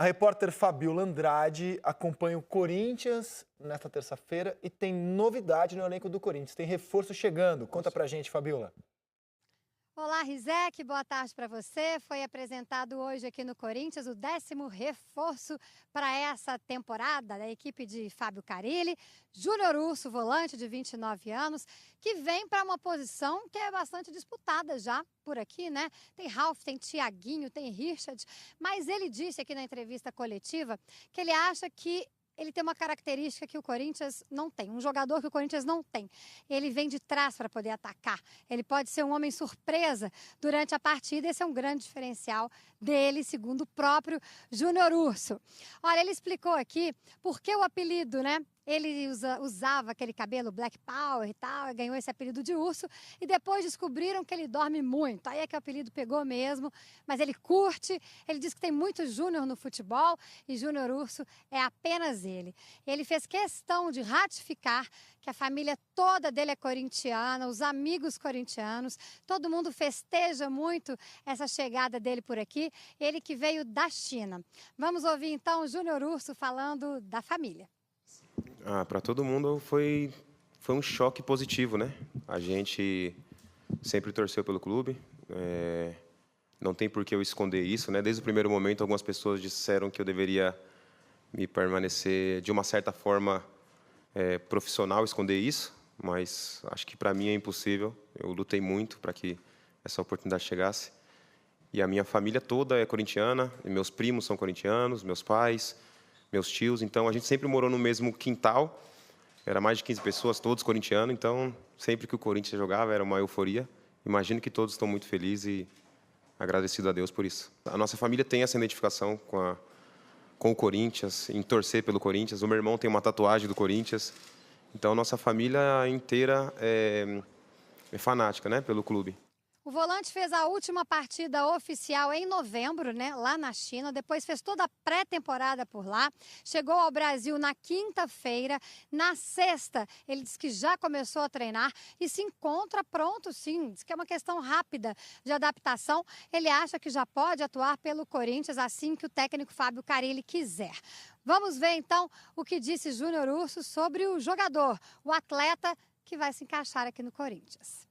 A repórter Fabiola Andrade acompanha o Corinthians nesta terça-feira e tem novidade no elenco do Corinthians. Tem reforço chegando. Conta pra gente, Fabiola. Olá, Rizek, boa tarde para você. Foi apresentado hoje aqui no Corinthians o 10º reforço para essa temporada da equipe de Fábio Carille, Júnior Urso, volante de 29 anos, que vem para uma posição que é bastante disputada já por aqui, né? Tem Ralf, tem Thiaguinho, tem Richard, mas ele disse aqui na entrevista coletiva que ele acha que ele tem uma característica que o Corinthians não tem, um jogador que o Corinthians não tem. Ele vem de trás para poder atacar. Ele pode ser um homem surpresa durante a partida. Esse é um grande diferencial dele, segundo o próprio Júnior Urso. Olha, ele explicou aqui por que o apelido, né? Ele usava aquele cabelo Black Power e tal, ganhou esse apelido de urso, e depois descobriram que ele dorme muito. Aí é que o apelido pegou mesmo, mas ele curte, ele diz que tem muito Júnior no futebol, e Júnior Urso é apenas ele. Ele fez questão de ratificar que a família toda dele é corintiana, os amigos corintianos, todo mundo festeja muito essa chegada dele por aqui, ele que veio da China. Vamos ouvir então o Júnior Urso falando da família. Para todo mundo foi um choque positivo, né? A gente sempre torceu pelo clube, não tem por que eu esconder isso, né? Desde o primeiro momento, algumas pessoas disseram que eu deveria me permanecer, de uma certa forma, profissional, esconder isso, mas acho que para mim é impossível. Eu lutei muito para que essa oportunidade chegasse. E a minha família toda é corintiana, e meus primos são corintianos, meus pais, meus tios, então a gente sempre morou no mesmo quintal, era mais de 15 pessoas, todos corintianos, então sempre que o Corinthians jogava era uma euforia. Imagino que todos estão muito felizes e agradecidos a Deus por isso. A nossa família tem essa identificação com o Corinthians, em torcer pelo Corinthians. O meu irmão tem uma tatuagem do Corinthians, então nossa família inteira é fanática, né, pelo clube. O volante fez a última partida oficial em novembro, né, lá na China. Depois fez toda a pré-temporada por lá. Chegou ao Brasil na quinta-feira. Na sexta, ele disse que já começou a treinar e se encontra pronto, sim. Diz que é uma questão rápida de adaptação. Ele acha que já pode atuar pelo Corinthians assim que o técnico Fábio Carille quiser. Vamos ver, então, o que disse Júnior Urso sobre o jogador, o atleta que vai se encaixar aqui no Corinthians.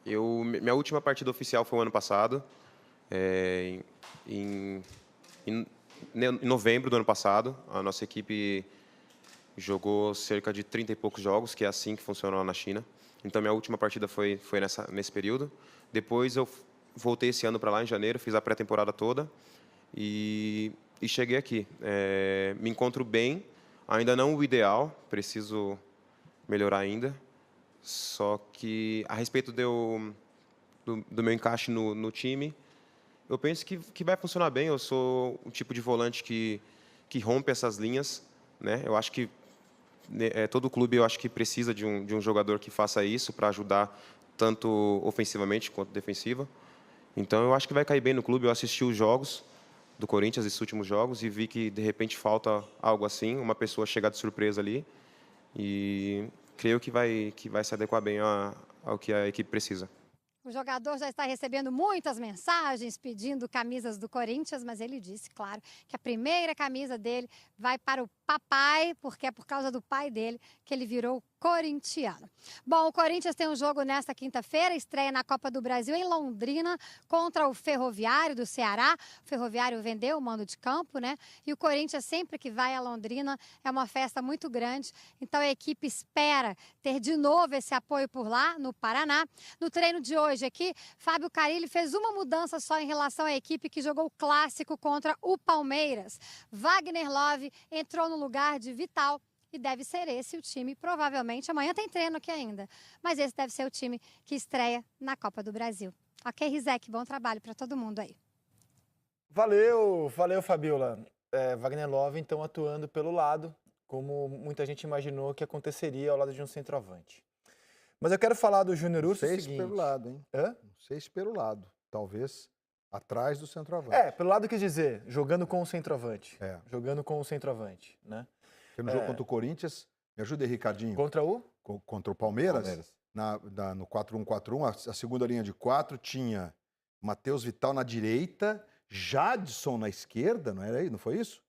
Minha última partida oficial foi o ano passado, em novembro do ano passado. A nossa equipe jogou cerca de 30 e poucos jogos, que é assim que funciona lá na China. Então, minha última partida foi nesse período. Depois, eu voltei esse ano para lá, em janeiro, fiz a pré-temporada toda e cheguei aqui. Me encontro bem, ainda não o ideal, preciso melhorar ainda. Só que, a respeito do meu encaixe no time, eu penso que vai funcionar bem. Eu sou um tipo de volante que rompe essas linhas, né? Eu acho que todo clube eu acho que precisa de um jogador que faça isso para ajudar tanto ofensivamente quanto defensiva. Então, eu acho que vai cair bem no clube. Eu assisti os jogos do Corinthians, esses últimos jogos, e vi que, de repente, falta algo assim, uma pessoa chegar de surpresa ali. E creio que vai se adequar bem ao que a equipe precisa. O jogador já está recebendo muitas mensagens pedindo camisas do Corinthians, mas ele disse, claro, que a primeira camisa dele vai para o papai, porque é por causa do pai dele que ele virou corintiano. Bom, o Corinthians tem um jogo nesta quinta-feira, estreia na Copa do Brasil em Londrina contra o Ferroviário do Ceará. O Ferroviário vendeu o mando de campo, né? E o Corinthians, sempre que vai a Londrina, é uma festa muito grande. Então a equipe espera ter de novo esse apoio por lá, no Paraná. No treino de hoje aqui, Fábio Carille fez uma mudança só em relação à equipe que jogou o clássico contra o Palmeiras. Wagner Love entrou no lugar de Vital. E deve ser esse o time, provavelmente, amanhã tem treino aqui ainda, mas esse deve ser o time que estreia na Copa do Brasil. Ok, Rizek, bom trabalho para todo mundo aí. Valeu, Fabiola. Wagner Love, então, atuando pelo lado, como muita gente imaginou que aconteceria ao lado de um centroavante. Mas eu quero falar do Júnior Urso o seguinte... Não sei se pelo lado, hein? Hã? Não sei se pelo lado. Talvez atrás do centroavante. Pelo lado quis dizer, jogando com o centroavante. Jogando com o centroavante, né? Porque no jogo contra o Corinthians, me ajuda aí, Ricardinho. Contra o Palmeiras. No 4-1-4-1, a segunda linha de 4 tinha Matheus Vital na direita, Jadson na esquerda, não era aí? Não foi isso?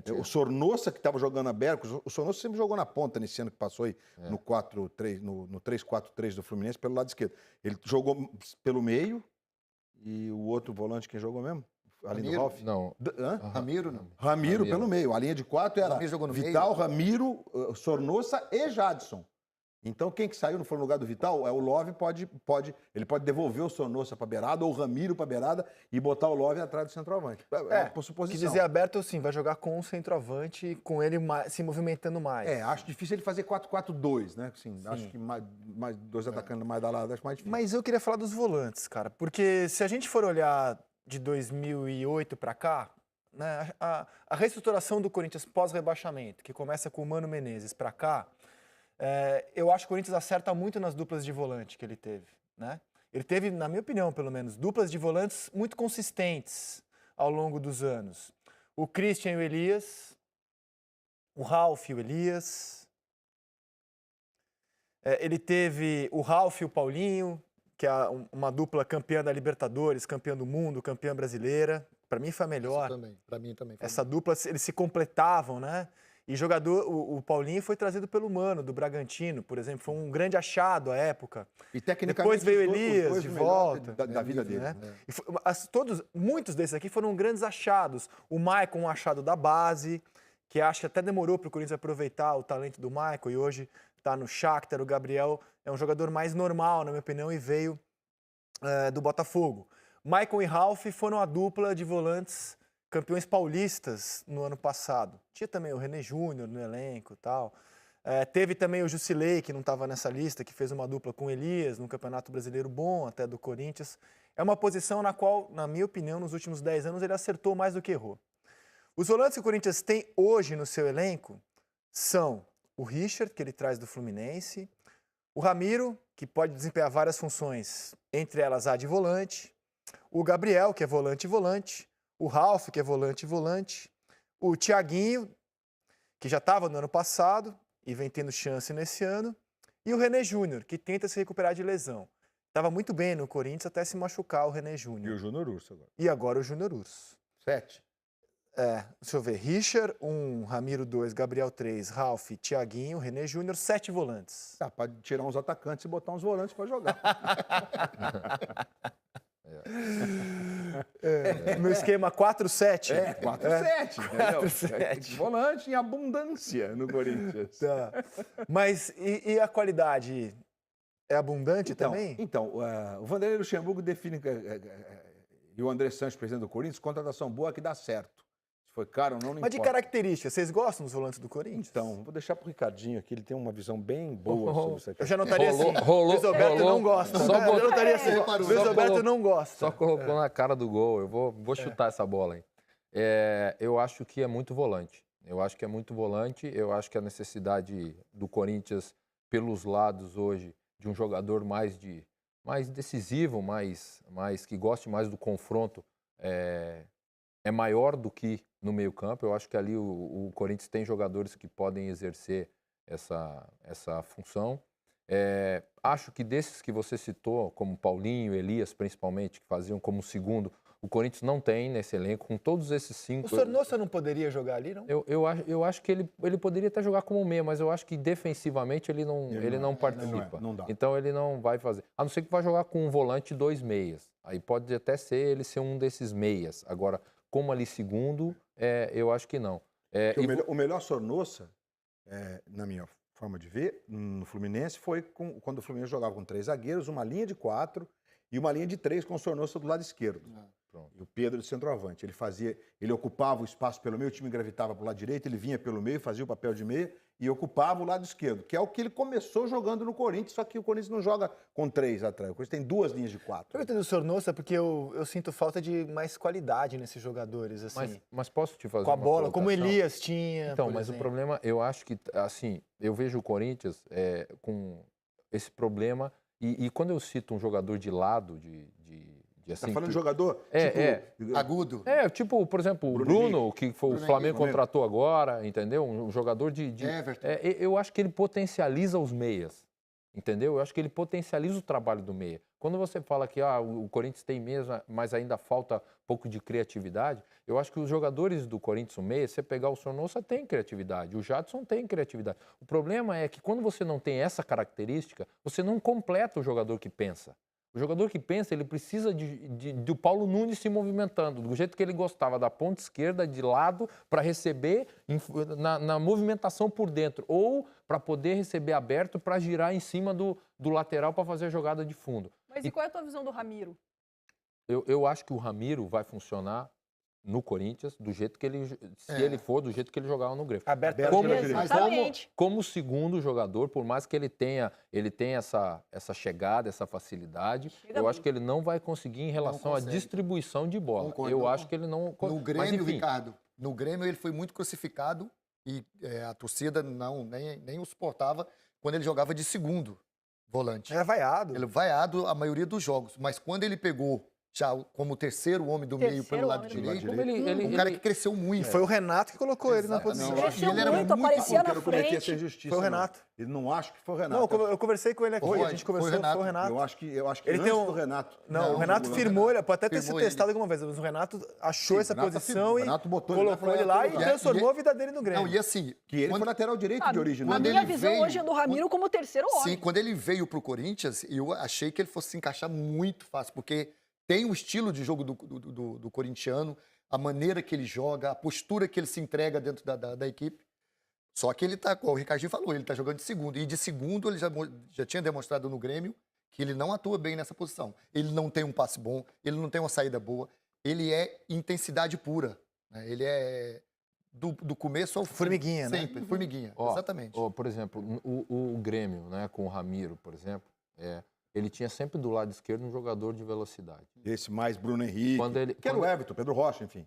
Tinha- O Sornossa, que estava jogando aberto, o Sornossa sempre jogou na ponta nesse ano que passou aí, no 4-3, no 3-4-3 do Fluminense, pelo lado esquerdo. Ele jogou pelo meio e o outro volante, quem jogou mesmo? Além do Ramiro? Ralf? Não. Hã? Ramiro, não. Ramiro Ramiro. pelo meio. A linha de 4 era Ramiro jogou no Vital, meio? Ramiro, Sornossa e Jadson. Então, quem que saiu, não foi no lugar do Vital, o Love ele pode devolver o Sornossa para beirada ou o Ramiro para beirada e botar o Love atrás do centroavante. Por suposição. Que dizer aberto, sim, vai jogar com o centroavante, com ele se movimentando mais. Acho difícil ele fazer 4-4-2, né? Sim. Acho que mais dois atacantes mais da lado, acho mais difícil. Mas eu queria falar dos volantes, cara, porque se a gente for olhar de 2008 para cá, né, a reestruturação do Corinthians pós-rebaixamento, que começa com o Mano Menezes para cá, eu acho que o Corinthians acerta muito nas duplas de volante que ele teve, né? Ele teve, na minha opinião, pelo menos, duplas de volantes muito consistentes ao longo dos anos. O Christian e o Elias, o Ralf e o Elias. Ele teve o Ralf e o Paulinho, que é uma dupla campeã da Libertadores, campeã do mundo, campeã brasileira. Para mim foi a melhor. Para mim também. Essa dupla, eles se completavam, né? E o Paulinho foi trazido pelo Mano, do Bragantino, por exemplo. Foi um grande achado à época. E tecnicamente, Depois veio os Elias dois de melhor volta. da vida dele. Né? E muitos desses aqui foram grandes achados. O Maicon, um achado da base, que acho que até demorou para o Corinthians aproveitar o talento do Maicon e hoje está no Shakhtar. O Gabriel é um jogador mais normal, na minha opinião, e veio do Botafogo. Maicon e Ralf foram a dupla de volantes campeões paulistas no ano passado. Tinha também o René Júnior no elenco e tal. Teve também o Jusilei, que não estava nessa lista, que fez uma dupla com o Elias, num campeonato brasileiro bom, até do Corinthians. É uma posição na qual, na minha opinião, nos últimos 10 anos, ele acertou mais do que errou. Os volantes que o Corinthians tem hoje no seu elenco são o Richard, que ele traz do Fluminense, o Ramiro, que pode desempenhar várias funções, entre elas a de volante, o Gabriel, que é volante e volante, o Ralf, que é volante e volante, o Thiaguinho, que já estava no ano passado e vem tendo chance nesse ano, e o René Júnior, que tenta se recuperar de lesão. Estava muito bem no Corinthians até se machucar o René E o Júnior. Júnior Urso agora. E agora o Júnior Urso. 7. Deixa eu ver. Richard, 1, Ramiro 2, Gabriel 3, Ralf, Thiaguinho, René Júnior, 7 volantes. Pode tirar uns atacantes e botar uns volantes para jogar. No esquema 4-7. 4-7. 4-7. Volante em abundância no Corinthians. Tá. Mas e a qualidade? É abundante também? Então, o Vanderlei Luxemburgo define, e o André Sanches, presidente do Corinthians, contratação boa que dá certo. Se foi caro ou não, não Mas de importa. características, vocês gostam dos volantes do Corinthians? Então, vou deixar pro Ricardinho aqui, ele tem uma visão bem boa sobre isso aqui. Eu já notaria assim. Rolou- Luiz Alberto rolou- não gosta. só Eu notaria assim. reparou. Luiz Só Alberto colocou- não gosta. Só colocou na cara do gol. Eu vou chutar essa bola, hein? Eu acho que é muito volante. Eu acho que a necessidade do Corinthians pelos lados hoje de um jogador mais decisivo, mais que goste mais do confronto é maior do que no meio-campo. Eu acho que ali o Corinthians tem jogadores que podem exercer essa função. Acho que desses que você citou, como Paulinho, Elias, principalmente, que faziam como segundo, o Corinthians não tem nesse elenco, com todos esses 5. O Sornossa não poderia jogar ali, não? Eu acho que ele poderia até jogar como meia, mas eu acho que defensivamente ele não participa. Não dá. Então ele não vai fazer. A não ser que vai jogar com um volante e 2 meias. Aí pode até ser um desses meias. Agora, como ali segundo, eu acho que não. O melhor Sornossa, na minha forma de ver, no Fluminense, foi quando o Fluminense jogava com 3 zagueiros, uma linha de 4 e uma linha de 3 com o Sornossa do lado esquerdo. E o Pedro de centroavante. Ele ocupava o espaço pelo meio, o time gravitava para o lado direito, ele vinha pelo meio, fazia o papel de meia e ocupava o lado esquerdo, que é o que ele começou jogando no Corinthians, só que o Corinthians não joga com 3 atrás, o Corinthians tem 2 linhas de 4. Pergunta do Sornossa, porque eu sinto falta de mais qualidade nesses jogadores, assim. Mas posso te fazer Com a uma bola, como o colocação? Elias tinha. Então, por mas exemplo. o problema, eu acho que, assim, eu vejo o Corinthians com esse problema, e quando eu cito um jogador de lado, assim... Tá falando de jogador? Agudo. Tipo, por exemplo, o Bruno, que foi o Flamengo contratou agora, entendeu? Um jogador de Everton. eu acho que ele potencializa os meias, entendeu? Eu acho que ele potencializa o trabalho do meia. Quando você fala que o Corinthians tem mesmo, mas ainda falta pouco de criatividade, eu acho que os jogadores do Corinthians, o meia, se você pegar o Sornosa, tem criatividade, o Jadson tem criatividade. O problema é que quando você não tem essa característica, você não completa o jogador que pensa. O jogador que pensa, ele precisa do Paulo Nunes se movimentando, do jeito que ele gostava, da ponta esquerda, de lado, para receber na movimentação por dentro, ou para poder receber aberto para girar em cima do lateral para fazer a jogada de fundo. Mas e qual é a tua visão do Ramiro? Eu acho que o Ramiro vai funcionar no Corinthians do jeito que ele, se ele for do jeito que ele jogava no Grêmio. Aberto Como segundo jogador, por mais que ele tenha essa chegada, essa facilidade, eu acho que ele não vai conseguir em relação à distribuição de bola. Eu acho que ele não consegue. No Grêmio, Ricardo, no Grêmio ele foi muito crucificado e a torcida nem o suportava quando ele jogava de segundo volante. Era vaiado. Ele vaiado a maioria dos jogos, mas quando ele pegou já como terceiro homem do meio pelo lado direito, um cara que cresceu muito. E foi o Renato que colocou ele na posição. Cresceu ele era muito, aparecia na frente. Sem justiça, Foi o Renato. E não acho que foi o Renato. Não, eu conversei com ele aqui, a gente conversou, foi o Renato. Eu acho que Ele antes tem do Renato. Não, o Renato firmou, ele pode até ter se Firmou testado alguma vez, mas o Renato achou essa posição o e Renato botou colocou ele lá e transformou a vida dele no Grêmio. Não, e assim, Que ele foi lateral direito de origem. A né? minha visão hoje é do Ramiro como terceiro homem. Sim, quando ele veio pro Corinthians, eu achei que ele fosse se encaixar muito fácil, porque tem o estilo de jogo do corintiano, a maneira que ele joga, a postura que ele se entrega dentro da equipe. Só que ele tá, como o Ricardinho falou, ele tá jogando de segundo. E de segundo ele já tinha demonstrado no Grêmio que ele não atua bem nessa posição. Ele não tem um passe bom, ele não tem uma saída boa, ele é intensidade pura. Né? Ele é do começo ao fim. Formiguinha, né? Sempre, formiguinha, exatamente. Por exemplo, o Grêmio, né, com o Ramiro, por exemplo, ele tinha sempre do lado esquerdo um jogador de velocidade. Esse mais Bruno Henrique, que era o Everton, Pedro Rocha, enfim.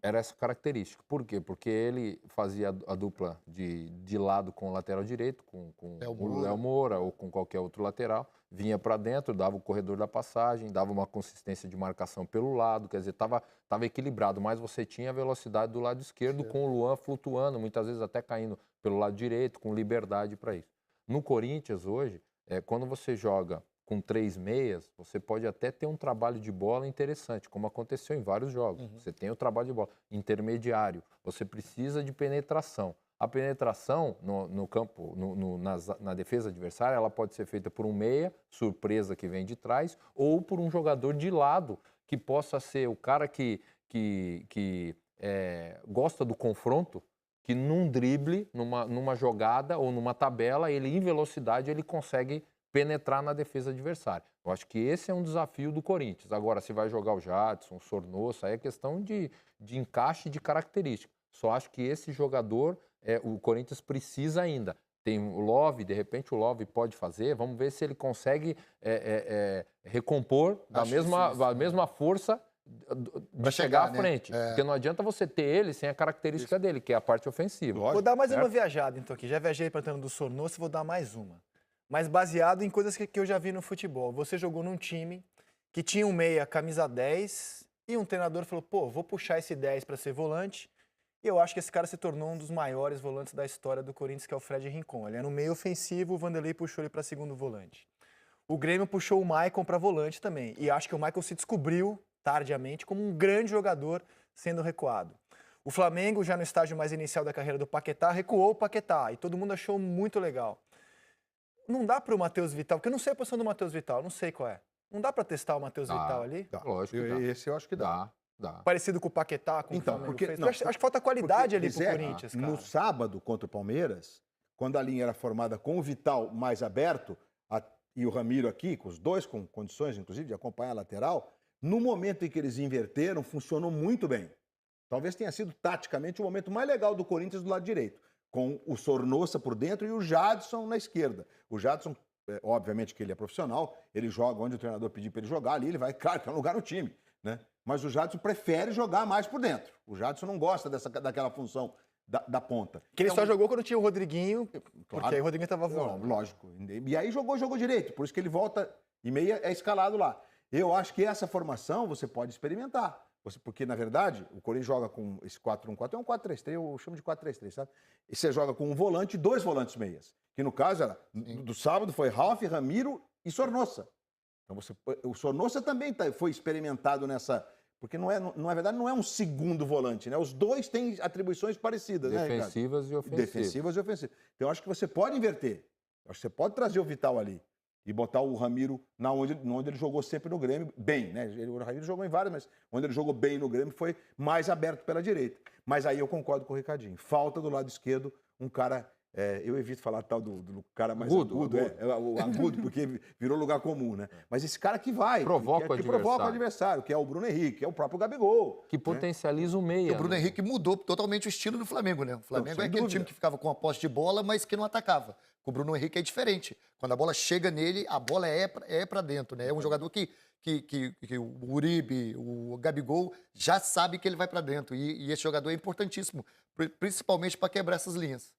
Era essa característica. Por quê? Porque ele fazia a dupla de lado com o lateral direito, com o Léo Moura ou com qualquer outro lateral, vinha para dentro, dava o corredor da passagem, dava uma consistência de marcação pelo lado, quer dizer, estava equilibrado, mas você tinha a velocidade do lado esquerdo com o Luan flutuando, muitas vezes até caindo pelo lado direito, com liberdade para isso. No Corinthians hoje, quando você joga com 3 meias, você pode até ter um trabalho de bola interessante, como aconteceu em vários jogos. Você tem o trabalho de bola intermediário, você precisa de penetração. A penetração no campo, na defesa adversária, ela pode ser feita por um meia, surpresa que vem de trás, ou por um jogador de lado, que possa ser o cara que gosta do confronto, que num drible, numa jogada ou numa tabela, ele em velocidade ele consegue penetrar na defesa adversária. Eu acho que esse é um desafio do Corinthians. Agora, se vai jogar o Jadson, o Sornosa, aí é questão de encaixe de característica. Só acho que esse jogador, o Corinthians precisa ainda. Tem o Love, de repente o Love pode fazer, vamos ver se ele consegue recompor da mesma força de chegar à frente. Porque não adianta você ter ele sem a característica dele, que é a parte ofensiva. Vou dar mais uma viajada, então, aqui. Já viajei para o do Sornosa, vou dar mais uma. Mas baseado em coisas que eu já vi no futebol. Você jogou num time que tinha um meia, camisa 10, e um treinador falou, pô, vou puxar esse 10 para ser volante. E eu acho que esse cara se tornou um dos maiores volantes da história do Corinthians, que é o Fred Rincon. Ele era um meio ofensivo, o Vanderlei puxou ele para segundo volante. O Grêmio puxou o Maicon para volante também. E acho que o Maicon se descobriu tardiamente como um grande jogador sendo recuado. O Flamengo, já no estágio mais inicial da carreira do Paquetá, recuou o Paquetá. E todo mundo achou muito legal. Não dá para o Matheus Vital, porque eu não sei a posição do Matheus Vital, não sei qual é. Não dá para testar o Matheus Vital ali? Dá. Lógico que dá. Esse eu acho que dá. Dá. Parecido com o Paquetá, com Então, o Flamengo porque, fez. não, Acho que falta qualidade ali pro Zé, Corinthians, cara. No sábado, contra o Palmeiras, quando a linha era formada com o Vital mais aberto, e o Ramiro aqui, com os dois com condições, inclusive, de acompanhar a lateral, no momento em que eles inverteram, funcionou muito bem. Talvez tenha sido, taticamente, o momento mais legal do Corinthians do lado direito, com o Sornosa por dentro e o Jadson na esquerda. O Jadson, obviamente que ele é profissional, ele joga onde o treinador pedir para ele jogar, ali ele vai, claro, tem um lugar no time, né? Mas o Jadson prefere jogar mais por dentro. O Jadson não gosta daquela função da ponta. Que ele só jogou quando tinha o Rodriguinho, claro, porque aí o Rodriguinho estava voando. Lógico. E aí jogou direito, por isso que ele volta e meia é escalado lá. Eu acho que essa formação você pode experimentar. Porque, na verdade, o Corinthians joga com esse 4-1-4, é um 4-3-3, eu chamo de 4-3-3, sabe? E você joga com um volante e 2 volantes meias. Que no caso era, do sábado foi Ralf, Ramiro e Sornosa. Então o Sornosa também foi experimentado nessa... Porque, na verdade, não é um segundo volante, né? Os dois têm atribuições parecidas, né, Ricardo? Defensivas e ofensivas. Defensivas e ofensivas. Então, eu acho que você pode inverter. Eu acho que você pode trazer o Vital ali e botar o Ramiro onde ele jogou sempre no Grêmio, bem, né? O Ramiro jogou em várias, mas onde ele jogou bem no Grêmio foi mais aberto pela direita. Mas aí eu concordo com o Ricardinho. Falta do lado esquerdo um cara... eu evito falar tal do cara mais agudo, o agudo, porque virou lugar comum, né? Mas esse cara que vai, Provoca que provoca o adversário, que é o Bruno Henrique, que é o próprio Gabigol. Que potencializa o meia. E o Bruno né? Henrique mudou totalmente o estilo do Flamengo, né? O Flamengo sem é aquele dúvida. time que ficava com a posse de bola, mas que não atacava. Com o Bruno Henrique é diferente. Quando a bola chega nele, a bola é para dentro, né? É um jogador que o Uribe, o Gabigol já sabe que ele vai para dentro. E esse jogador é importantíssimo, principalmente para quebrar essas linhas.